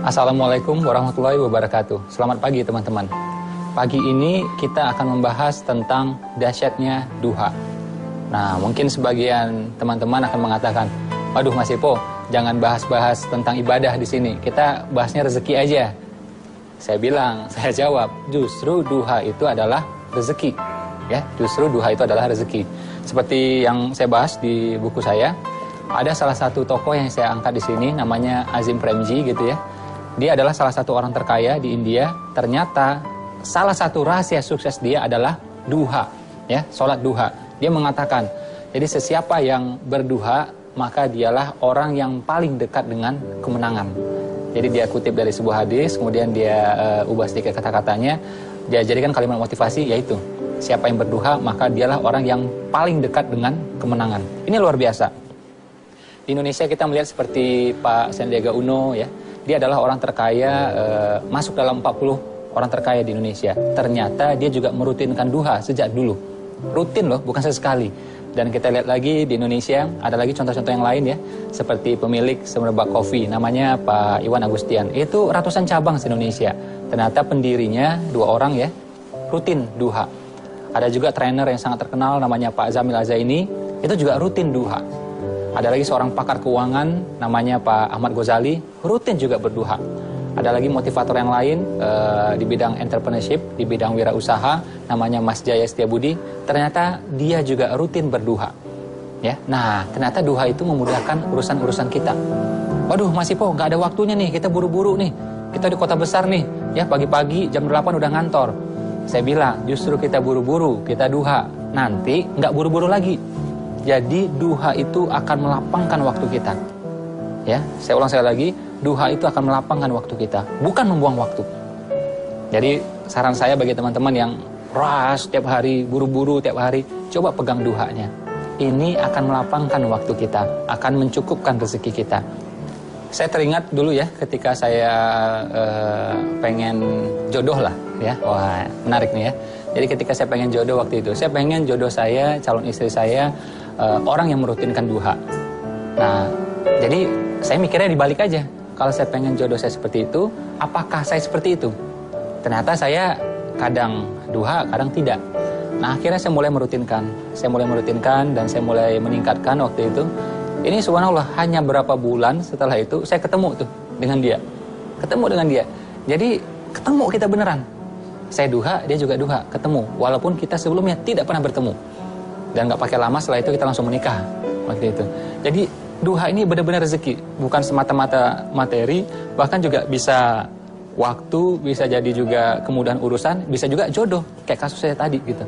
Assalamualaikum warahmatullahi wabarakatuh. Selamat pagi teman-teman. Pagi ini kita akan membahas tentang dahsyatnya duha. Nah, mungkin sebagian teman-teman akan mengatakan, waduh Mas Ipo, jangan bahas-bahas tentang ibadah di sini. Kita bahasnya rezeki aja. Saya jawab, justru duha itu adalah rezeki. Ya, justru duha itu adalah rezeki. Seperti yang saya bahas di buku saya, ada salah satu tokoh yang saya angkat di sini, namanya Azim Premji gitu ya. Dia adalah salah satu orang terkaya di India. Ternyata salah satu rahasia sukses dia adalah duha, ya, sholat duha. Dia mengatakan, jadi sesiapa yang berduha, maka dialah orang yang paling dekat dengan kemenangan. Jadi dia kutip dari sebuah hadis, kemudian dia ubah sedikit kata-katanya, dia jadikan kalimat motivasi, yaitu siapa yang berduha, maka dialah orang yang paling dekat dengan kemenangan. Ini luar biasa. Di Indonesia kita melihat seperti Pak Sandiaga Uno, ya. Dia adalah orang terkaya, masuk dalam 40 orang terkaya di Indonesia. Ternyata dia juga merutinkan duha sejak dulu. Rutin loh, bukan sesekali. Dan kita lihat lagi di Indonesia, ada lagi contoh-contoh yang lain ya. Seperti pemilik Semerbak Coffee, namanya Pak Iwan Agustian. Itu ratusan cabang di Indonesia. Ternyata pendirinya 2 orang ya, rutin duha. Ada juga trainer yang sangat terkenal, namanya Pak Zamil Azaini. Itu juga rutin duha. Ada lagi seorang pakar keuangan, namanya Pak Ahmad Ghazali, rutin juga berduha. Ada lagi motivator yang lain di bidang entrepreneurship, di bidang wirausaha, namanya Mas Jaya Setiabudi. Ternyata dia juga rutin berduha. Ya, nah ternyata duha itu memudahkan urusan-urusan kita. Waduh Mas Ipo, nggak ada waktunya nih, kita buru-buru nih. Kita di kota besar nih, ya pagi-pagi jam 8 udah ngantor. Saya bilang, justru kita buru-buru, kita duha. Nanti nggak buru-buru lagi. Jadi duha itu akan melapangkan waktu kita. Ya, saya ulang sekali lagi, duha itu akan melapangkan waktu kita, bukan membuang waktu. Jadi saran saya bagi teman-teman yang ras tiap hari, buru-buru tiap hari, coba pegang duhanya. Ini akan melapangkan waktu kita, akan mencukupkan rezeki kita. Saya teringat dulu ya, ketika saya pengen jodoh lah, ya, wah menarik nih ya. Jadi ketika saya pengen jodoh waktu itu, saya pengen jodoh saya, calon istri saya, orang yang merutinkan duha. Nah, jadi saya mikirnya dibalik aja. Kalau saya pengen jodoh saya seperti itu, apakah saya seperti itu? Ternyata saya kadang duha, kadang tidak. Nah, akhirnya saya mulai merutinkan. Saya mulai merutinkan dan saya mulai meningkatkan waktu itu. Ini subhanallah, hanya berapa bulan setelah itu, saya ketemu tuh dengan dia. Ketemu dengan dia. Jadi, ketemu kita beneran. Saya duha, dia juga duha, ketemu. Walaupun kita sebelumnya tidak pernah bertemu. Dan gak pakai lama, setelah itu kita langsung menikah waktu itu. Jadi duha ini benar-benar rezeki, bukan semata-mata materi, bahkan juga bisa waktu, bisa jadi juga kemudahan urusan, bisa juga jodoh, kayak kasus saya tadi gitu.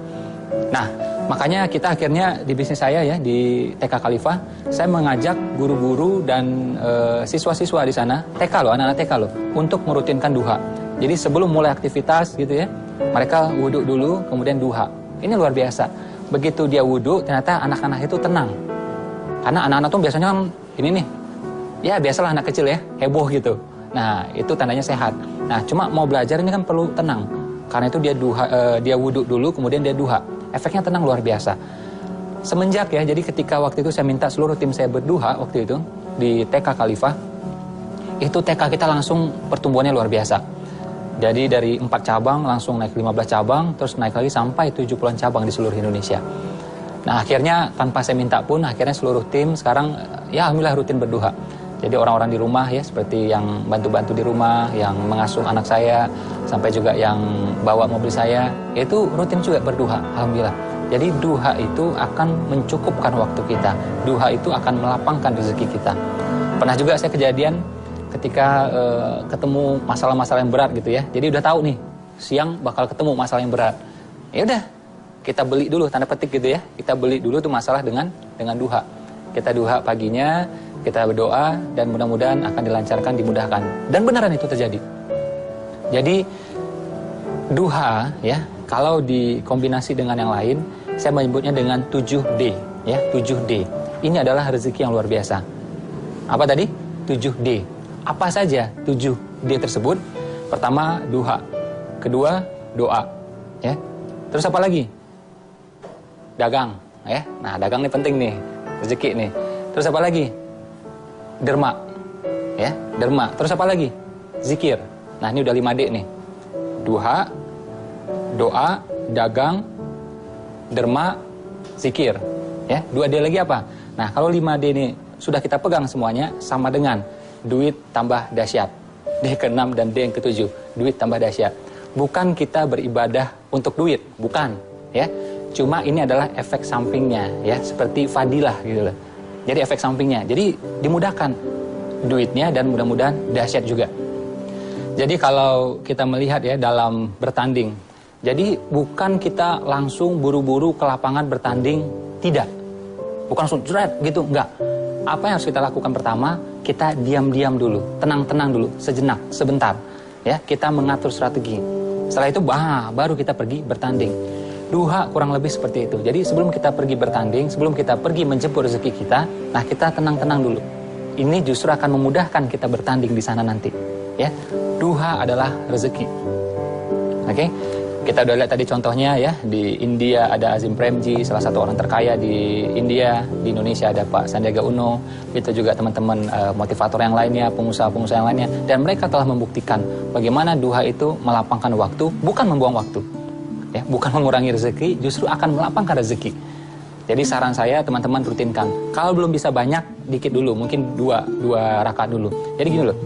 Nah, makanya kita akhirnya di bisnis saya ya, di TK Khalifah, saya mengajak guru-guru dan siswa-siswa di sana, TK loh, anak-anak TK loh, untuk merutinkan duha. Jadi sebelum mulai aktivitas gitu ya, mereka wudhu dulu, kemudian duha. Ini luar biasa. Begitu dia wudhu, ternyata anak-anak itu tenang. Karena anak-anak tuh biasanya ini nih, ya biasalah anak kecil ya, heboh gitu. Nah, itu tandanya sehat. Nah, cuma mau belajar ini kan perlu tenang. Karena itu dia wudhu dulu, kemudian dia duha. Efeknya tenang luar biasa. Semenjak ya, jadi ketika waktu itu saya minta seluruh tim saya berduha waktu itu di TK Khalifah, itu TK kita langsung pertumbuhannya luar biasa. Jadi dari 4 cabang langsung naik 15 cabang, terus naik lagi sampai 70-an cabang di seluruh Indonesia. Nah akhirnya tanpa saya minta pun, akhirnya seluruh tim sekarang ya alhamdulillah rutin berduha. Jadi orang-orang di rumah ya, seperti yang bantu-bantu di rumah, yang mengasuh anak saya, sampai juga yang bawa mobil saya, itu rutin juga berduha, alhamdulillah. Jadi duha itu akan mencukupkan waktu kita, duha itu akan melapangkan rezeki kita. Pernah juga saya kejadian ketika ketemu masalah-masalah yang berat gitu ya. Jadi udah tahu nih, siang bakal ketemu masalah yang berat. Ya udah, kita beli dulu, tanda petik gitu ya. Kita beli dulu tuh masalah dengan duha. Kita duha paginya, kita berdoa dan mudah-mudahan akan dilancarkan, dimudahkan. Dan beneran itu terjadi. Jadi duha ya, kalau dikombinasi dengan yang lain, saya menyebutnya dengan 7D ya, 7D. Ini adalah rezeki yang luar biasa. Apa tadi? 7D. Apa saja 7D tersebut? Pertama, duha. Kedua, doa. Ya. Terus apa lagi? Dagang. Ya. Nah, dagang ini penting nih. Rezeki nih. Terus apa lagi? Derma. Ya, derma. Terus apa lagi? zikir. Nah, ini udah 5D nih. Duha, doa, dagang, derma, zikir. Ya, 2D lagi apa? Nah, kalau 5D ini sudah kita pegang semuanya, sama dengan duit tambah dahsyat. D ke-6 dan D yang ke-7, duit tambah dahsyat. Bukan kita beribadah untuk duit, bukan, ya. Cuma ini adalah efek sampingnya, ya, seperti fadilah gitu loh. Jadi efek sampingnya. Jadi dimudahkan duitnya dan mudah-mudahan dahsyat juga. Jadi kalau kita melihat ya dalam bertanding, jadi bukan kita langsung buru-buru ke lapangan bertanding, tidak. Bukan langsung jret gitu, enggak. Apa yang harus kita lakukan pertama? Kita diam-diam dulu, tenang-tenang dulu, sejenak, sebentar. Ya, kita mengatur strategi. Setelah itu baru kita pergi bertanding. Duha kurang lebih seperti itu. Jadi sebelum kita pergi bertanding, sebelum kita pergi menjemput rezeki kita, nah kita tenang-tenang dulu. Ini justru akan memudahkan kita bertanding di sana nanti. Ya, duha adalah rezeki. Oke? Kita udah lihat tadi contohnya ya, di India ada Azim Premji, salah satu orang terkaya di India. Di Indonesia ada Pak Sandiaga Uno, itu juga teman-teman motivator yang lainnya, pengusaha-pengusaha yang lainnya. Dan mereka telah membuktikan bagaimana duha itu melapangkan waktu, bukan membuang waktu. Ya, bukan mengurangi rezeki, justru akan melapangkan rezeki. Jadi saran saya teman-teman rutinkan. Kalau belum bisa banyak, dikit dulu, mungkin dua rakaat dulu. Jadi gini loh,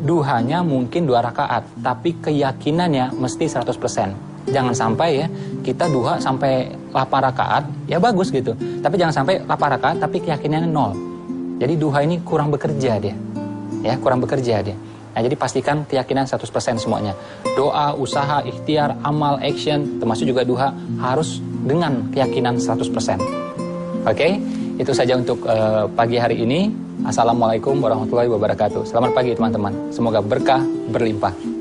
duhanya mungkin 2 rakaat, tapi keyakinannya mesti 100%. Jangan sampai ya, kita duha sampai 8 rakaat, ya bagus gitu. Tapi jangan sampai 8 rakaat, tapi keyakinannya 0. Jadi duha ini kurang bekerja dia. Ya, kurang bekerja dia. Nah, jadi pastikan keyakinan 100% semuanya. Doa, usaha, ikhtiar, amal, action, termasuk juga duha, harus dengan keyakinan 100%. Oke? Itu saja untuk pagi hari ini. Assalamualaikum warahmatullahi wabarakatuh. Selamat pagi teman-teman. Semoga berkah berlimpah.